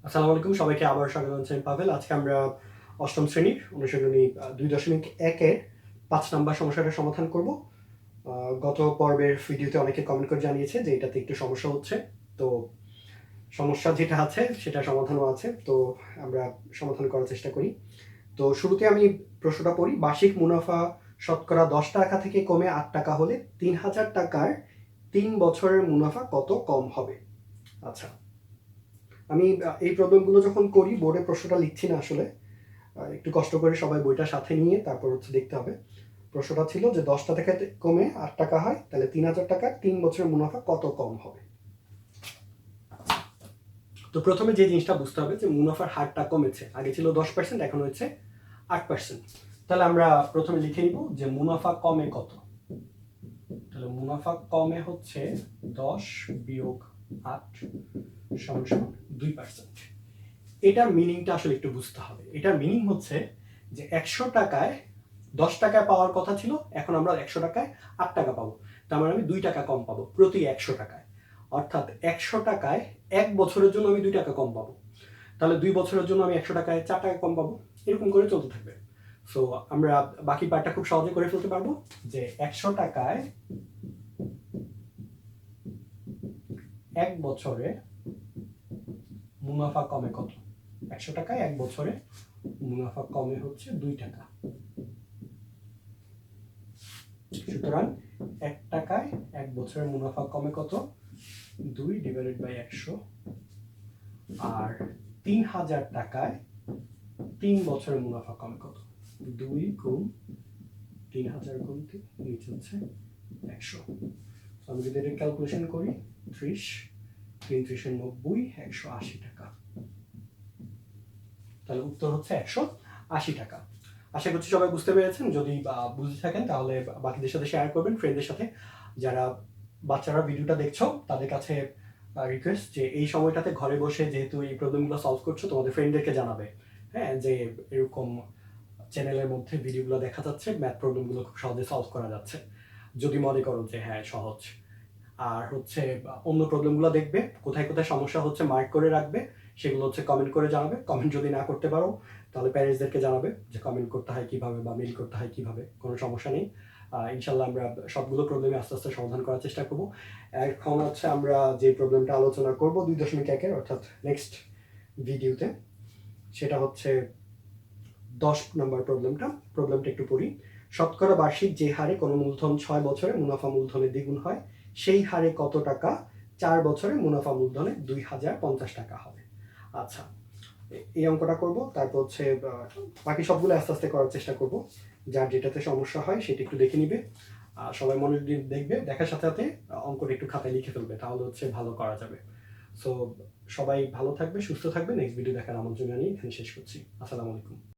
আসসালামু আলাইকুম, সবাইকে আবার স্বাগত জানাচ্ছি। পাভেল। আজকে আমরা অষ্টম শ্রেণীর অনুশীলনী 2.1-এর 5 নম্বর সমস্যাটা সমাধান করব। গত পর্বের ভিডিওতে অনেকে কমেন্ট করে জানিয়েছে যে এটাতে একটু সমস্যা হচ্ছে, তো সমস্যা যেটা আছে সেটা সমাধানও আছে, তো আমরা সমাধান করার চেষ্টা করি। তো শুরুতে আমি প্রশ্নটা পড়ি। বার্ষিক মুনাফা শতকরা 10 টাকা থেকে কমে 8 টাকা হলে 3000 টাকার 3 বছরের মুনাফা কত কম হবে? আচ্ছা, আমি এই প্রবলেমগুলো যখন করি বোর্ডে প্রশ্নটা লিখছি না আসলে, একটু কষ্ট করে সবাই বইটা সাথে নিয়ে তারপর দেখতে হবে। প্রশ্নটা ছিল যে 10 টাকা কমে 8 টাকা হয়, তাহলে 3000 টাকার 3 বছরের মুনাফা কত কম হবে? তো প্রথমে যে জিনিসটা বুঝতে হবে যে মুনাফার হারটা কমেছে, আগে ছিল 10%, এখন হচ্ছে 8%। তাহলে আমরা প্রথমে লিখে নিব যে মুনাফা কমে কত। তাহলে মুনাফা কমে হচ্ছে 10 বিয়োগ 8 সমান 2%। এটার মিনিংটা আসলে একটু বুঝতে হবে। এটার মিনিং হচ্ছে যে 100 টাকায় 10 টাকায় পাওয়ার কথা ছিল, এখন আমরা 100 টাকায় 8 টাকা পাবো, তার মানে আমি 2 টাকা কম পাবো প্রতি 100 টাকায়। অর্থাৎ 100 টাকায় 1 বছরের জন্য আমি 2 টাকা কম পাবো, তাহলে 2 বছরের জন্য আমি 100 টাকায় 4 টাকা কম পাবো, এরকম করে চলতে থাকবে। সো আমরা বাকি পার্টটা খুব সহজে করে ফেলতে পারবো যে 100 টাকায় 1 বছরে মুনাফা কমে কত? 100 টাকায় 1 বছরে মুনাফা কমে হচ্ছে 2 টাকা। সুতরাং 1 টাকায় 1 বছরের মুনাফা কমে কত? 2/100। আর 3000 টাকায় 3 বছরের মুনাফা কমে কত? 2 গুণ 3000 গুণ 3 নিচে হচ্ছে 100। আমি যদি এটা ক্যালকুলেশন করি 30 3 × 90 180 টাকা। তাহলে উত্তর হচ্ছে 180 টাকা। আশা করছি সবাই বুঝতে পেরেছেন। যদি বুঝতে থাকেন তাহলে বাকিদের সাথে শেয়ার করবেন, ফ্রেন্ডদের সাথে। যারা বাচ্চারা ভিডিওটা দেখছো তাদের কাছে রিকোয়েস্ট যে এই সময়টাতে ঘরে বসে যেহেতু এই প্রবলেমগুলো সলভ করছো, তোমাদের ফ্রেন্ডদেরকে জানাবে, হ্যাঁ, যে এরকম চ্যানেলের মধ্যে ভিডিওগুলো দেখা যাচ্ছে, ম্যাথ প্রবলেমগুলো খুব সহজে সলভ করা যাচ্ছে, যদি মনে করো যে হ্যাঁ সহজ। আর হচ্ছে অন্য প্রবলেমগুলো দেখবে, কোথায় কোথায় সমস্যা হচ্ছে মার্ক করে রাখবে, সেগুলো হচ্ছে কমেন্ট করে জানাবে। কমেন্ট যদি না করতে পারো তাহলে প্যারেন্টসদেরকে জানাবে যে কমেন্ট করতে হয় কিভাবে বা মেইল করতে হয় কিভাবে, কোনো সমস্যা নেই। ইনশাল্লাহ আমরা সবগুলো প্রবলেমে আস্তে আস্তে সমাধান করার চেষ্টা করব। এখন হচ্ছে আমরা যে প্রবলেমটা আলোচনা করব 2.1-এর, অর্থাৎ নেক্সট ভিডিওতে, সেটা হচ্ছে 10 নম্বর প্রবলেমটা একটু পড়ি। শতকরা বার্ষিক যে হারে কোনো মূলধন 6 বছরে মুনাফা মূলধনের দ্বিগুণ হয়, সেই হারে কত টাকা 4 বছরে মুনাফা মূলধনে 2050 টাকা হবে? আচ্ছা, এই অঙ্কটা করব, তারপর হচ্ছে বাকি সবগুলো আস্তে আস্তে করার চেষ্টা করব। যার যেটাতে সমস্যা হয় সেটা একটু দেখে নিবে, সবাই মনোযোগ দিয়ে দেখবে, দেখার সাথে সাথে অঙ্কটা একটু খাতায় লিখে ফেলবে, তাহলে হচ্ছে ভালো করা যাবে। সো সবাই ভালো থাকবে, সুস্থ থাকবে। নেক্সট ভিডিও দেখার আমন্ত্রণ জানিয়ে এখানে শেষ করছি। আসসালামু আলাইকুম।